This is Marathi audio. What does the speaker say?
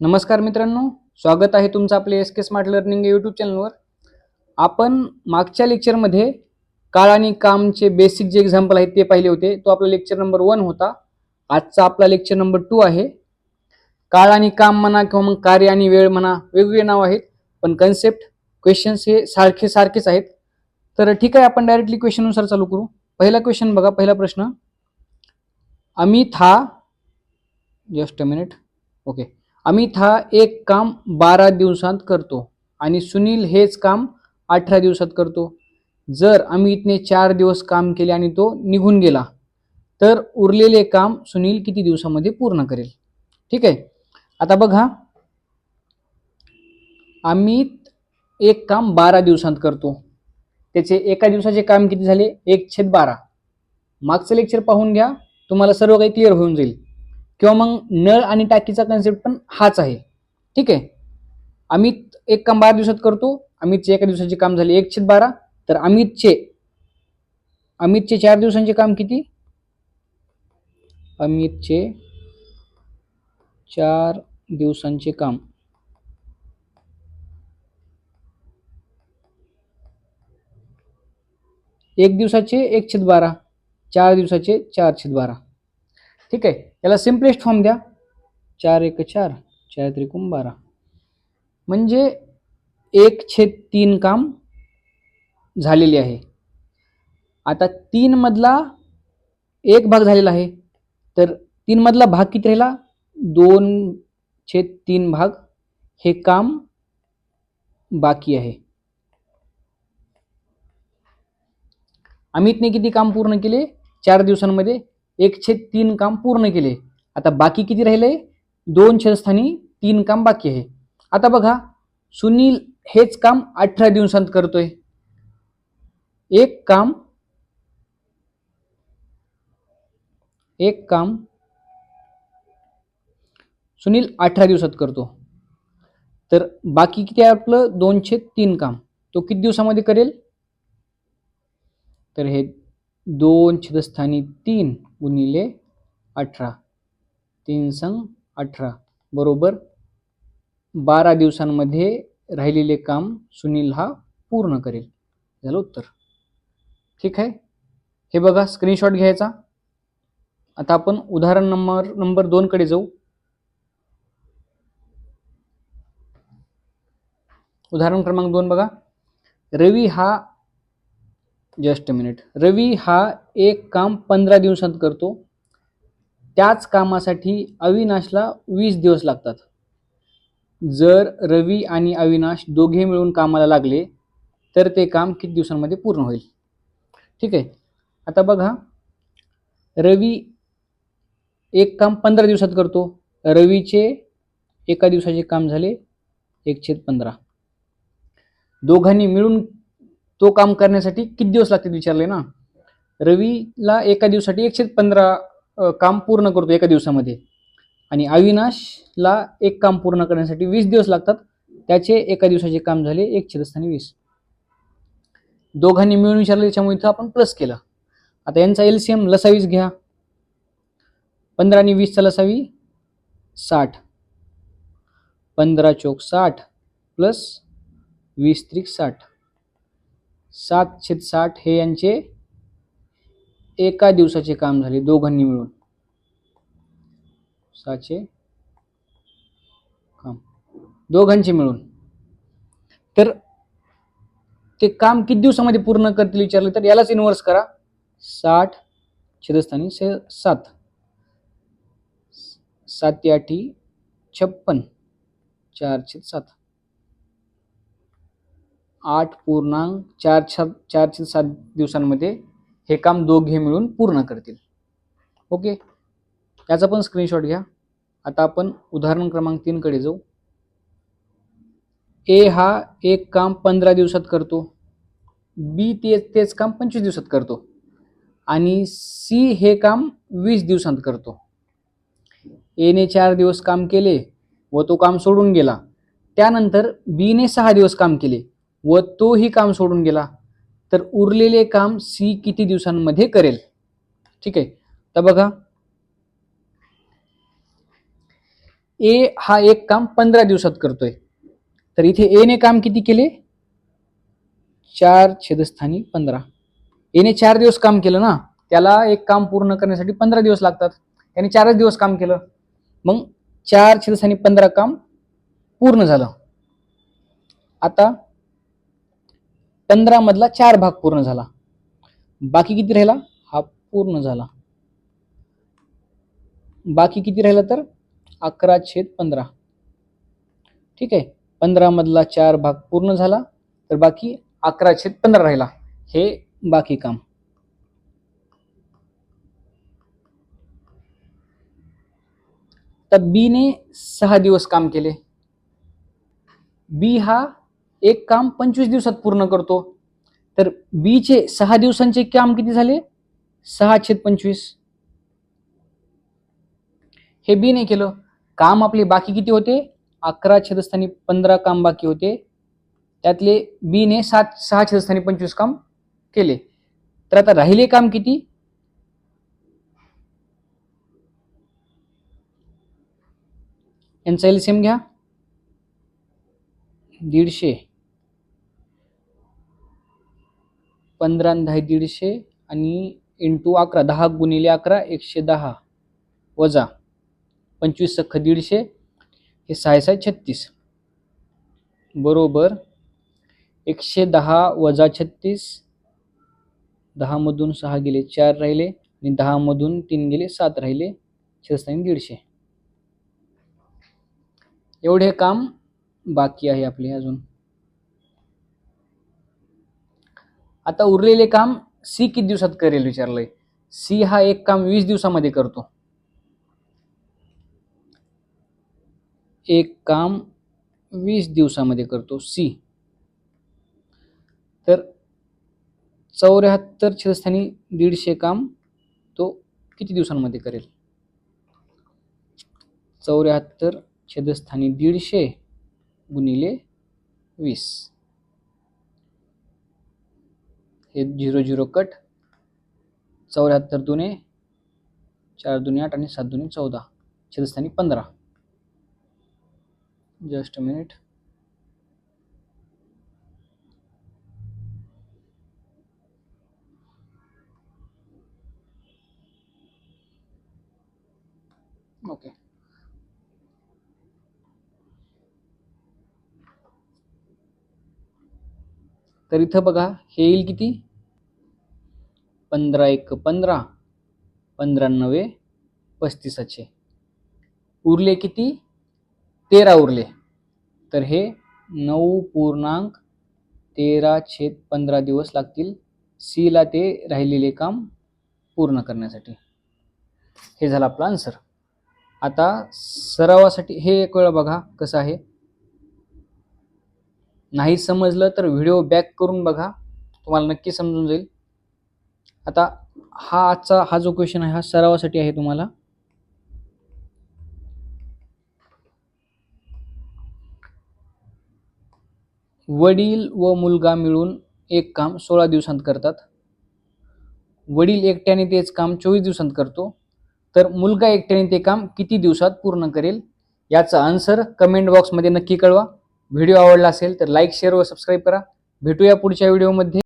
नमस्कार मित्रांनो, स्वागत आहे तुमचं आपले एस के स्मार्ट लर्निंग यूट्यूब चॅनलवर. आपण मागच्या लेक्चरमध्ये काळ आणि कामचे बेसिक जे एक्झाम्पल आहेत ते पाहिले होते. तो आपला लेक्चर नंबर 1 होता. आजचा आपला लेक्चर नंबर 2 आहे. काळ आणि काम म्हणा किंवा मग कार्य आणि वेळ म्हणा, वेगवेगळे नाव आहेत, पण कन्सेप्ट क्वेश्चन्स हे सारखेच आहेत. तर ठीक आहे, आपण डायरेक्टली क्वेश्चननुसार चालू करू. पहिला क्वेश्चन बघा. पहिला प्रश्न, अमित हा just a minute okay Amit हा एक काम 12 दिवसांत करतो आणि सुनील हेच काम 18 दिवसात करतो. जर अमितने 4 दिवस काम केले आणि तो निघून गेला तर उरलेले काम सुनील किती दिवसामध्ये पूर्ण करेल? ठीक आहे. आता बघा, अमित एक काम 12 दिवसांत करतो. त्याचे एका दिवसाचे काम किती झाले? 1/12. मागचं लेक्चर पाहून घ्या, तुम्हाला सर्व काही क्लिअर होऊन जाईल. किंवा मग नळ आणि टाकीचा कन्सेप्ट पण हाच आहे. ठीक आहे. अमित एक काम 12 दिवसात करतो. अमितचे एका दिवसाचे काम झाले 1/12. तर अमितचे 4 दिवसांचे काम किती? अमितचे 4 दिवसांचे काम एक दिवसाचे 1/12, 4 दिवसाचे 4/12. ठीक आहे. याला सिम्पलेस्ट फॉर्म द्या. 4 × 4, 4 × 12 म्हणजे 1/3 काम झालेले आहे. आता 3 मधला एक भाग झालेला आहे, तर 3 मधला भाग किती राहिला? 2/3 भाग हे काम बाकी आहे. अमितने किती काम पूर्ण केले? 4 दिवसांमध्ये 1/3 काम पूर्ण केले. आता बाकी किती राहिले? 2/3 काम बाकी आहे. आता बघा, सुनील हेच काम 18 दिवसांत करतोय. एक काम सुनील 18 दिवसात करतो. तर बाकी किती आहे आपलं? 2/3 काम. तो किती दिवसामध्ये करेल? तर हे 2/3 गुणिले 18, 3×18 बरोबर 12 दिवसांमध्ये राहिलेले काम सुनील हा पूर्ण करेल. झालं उत्तर. ठीक आहे. हे बघा, स्क्रीनशॉट घ्यायचा. आता आपण उदाहरण नंबर 2 कडे जाऊ. उदाहरण क्रमांक 2 बघा. रवी हा एक काम 15 दिवसांत करतो. त्याच कामासाठी अविनाशला 20 दिवस लागतात. जर रवी आणि अविनाश दोघे मिळून कामाला लागले तर ते काम किती दिवसांमध्ये पूर्ण होईल? ठीक आहे. आता बघा, रवी एक काम 15 दिवसात करतो. रवीचे एका दिवसाचे काम झाले 1/15. दोघांनी मिळून तो काम करण्यासाठी किती दिवस लागतील विचारले ना. रवीला एका दिवसासाठी 1/15 काम पूर्ण करतो एका दिवसामध्ये, आणि अविनाशला एक काम पूर्ण करण्यासाठी 20 दिवस लागतात. त्याचे एका दिवसाचे काम झाले 1/20. दोघांनी मिळून विचारले, त्याच्यामुळे इथं आपण प्लस केलं. आता यांचा एलसीएम लसावीच घ्या. 15 आणि 20 चा लसावी 60. 15 चोक 60 प्लस 20 त्रिक 60. 7/60 हे यांचे एका दिवसाचे काम झाले दोघांनी मिळून. 6चे काम दोघांचे मिळून. तर ते काम किती दिवसामध्ये पूर्ण करतील विचारले तर यालाच इन्व्हर्स करा. 60/7. 7×8 56. 4/7. 8.4/7 दिवसांमध्ये हे काम दोघे मिळून पूर्ण करतील. ओके, याचा पण स्क्रीनशॉट घ्या. आता आपण उदाहरण क्रमांक 3 कडे जाऊ. ए हा एक काम 15 दिवसात करतो. बी तेच काम 25 दिवसात करतो आणि सी हे काम 20 दिवसांत करतो. एने 4 दिवस काम केले व तो काम सोडून गेला. त्यानंतर बीने 6 दिवस काम केले व तोही काम सोडून गेला. तर उरलेले काम सी किती दिवसांमध्ये करेल? ठीक आहे. तर बघा, ए हा एक काम 15 दिवसात करतोय, तर इथे ए ने काम किती केले? 4/15. एने 4 दिवस काम केलं ना, त्याला एक काम पूर्ण करण्यासाठी 15 दिवस लागतात. त्याने 4च दिवस काम केलं, मग 4/15 काम पूर्ण झालं. आता 15 मधला 4 भाग पूर्ण झाला, बाकी किती राहिला? हा पूर्ण झाला. बाकी किती राहिला तर 11/15. ठीक आहे, 15 मधला 4 भाग पूर्ण झाला, तर बाकी 11/15 राहिला. हे बाकी काम. तर बी ने 6 दिवस काम केले. बी हा एक काम 25 दिवसात पूर्ण करतो, तर बी चे 6 दिवसांचे काम किती झाले? 6/25. हे बी ने केलं. काम आपले बाकी किती होते? 11/15 काम बाकी होते, त्यातले बी ने 6/25 काम केले. तर आता राहिले काम किती? यांचा एलसीएम घ्या. 150, 15 आणि 10 150 आणि इंटू 11, 10 गुणिले 11 110 वजा 25 सख्ख 150, हे 6 36 बरोबर 110 वजा 36. 10 मधून 6 गेले 4 राहिले, आणि 10 मधून 3 गेले 7 राहिले, 150. एवढे काम बाकी आहे आपले अजून. आता उरलेले काम सी किती दिवसात करेल विचारलंय. सी हा एक काम 20 दिवसामध्ये करतो. एक काम 20 दिवसामध्ये करतो सी. तर 74/150 काम तो किती दिवसांमध्ये करेल? 74/150 गुणिले 20. हे 0 0 कट. 74 दुने 4 दुने 8 आणि 7 दुने 14, 6/15. Just a minute. ओके, तर इथं बघा हे येईल किती? 15 1 15, 15 9 35. उरले किती? 13 उरले. तर हे 9.13/15 दिवस लागतील सी ला ते राहिलेले काम पूर्ण करण्यासाठी. हे झालं आपला आन्सर. आता सरावासाठी हे एक वेळा बघा कसं आहे. नाही समजलं तर व्हिडिओ बॅक करून बघा, तुम्हाला नक्की समजून जाईल. आता हा जो क्वेश्चन आहे हा सरावासाठी आहे तुम्हाला. वडील व मुलगा मिळून एक काम 16 दिवसांत करतात. वडील एकट्याने तेच काम 24 दिवसांत करतो, तर मुलगा एकट्याने ते काम किती दिवसात पूर्ण करेल? याचा आन्सर कमेंट बॉक्समध्ये नक्की कळवा. व्हिडिओ आवडला असेल तर लाईक शेअर व सबस्क्राईब करा. भेटूया पुढच्या व्हिडिओमध्ये.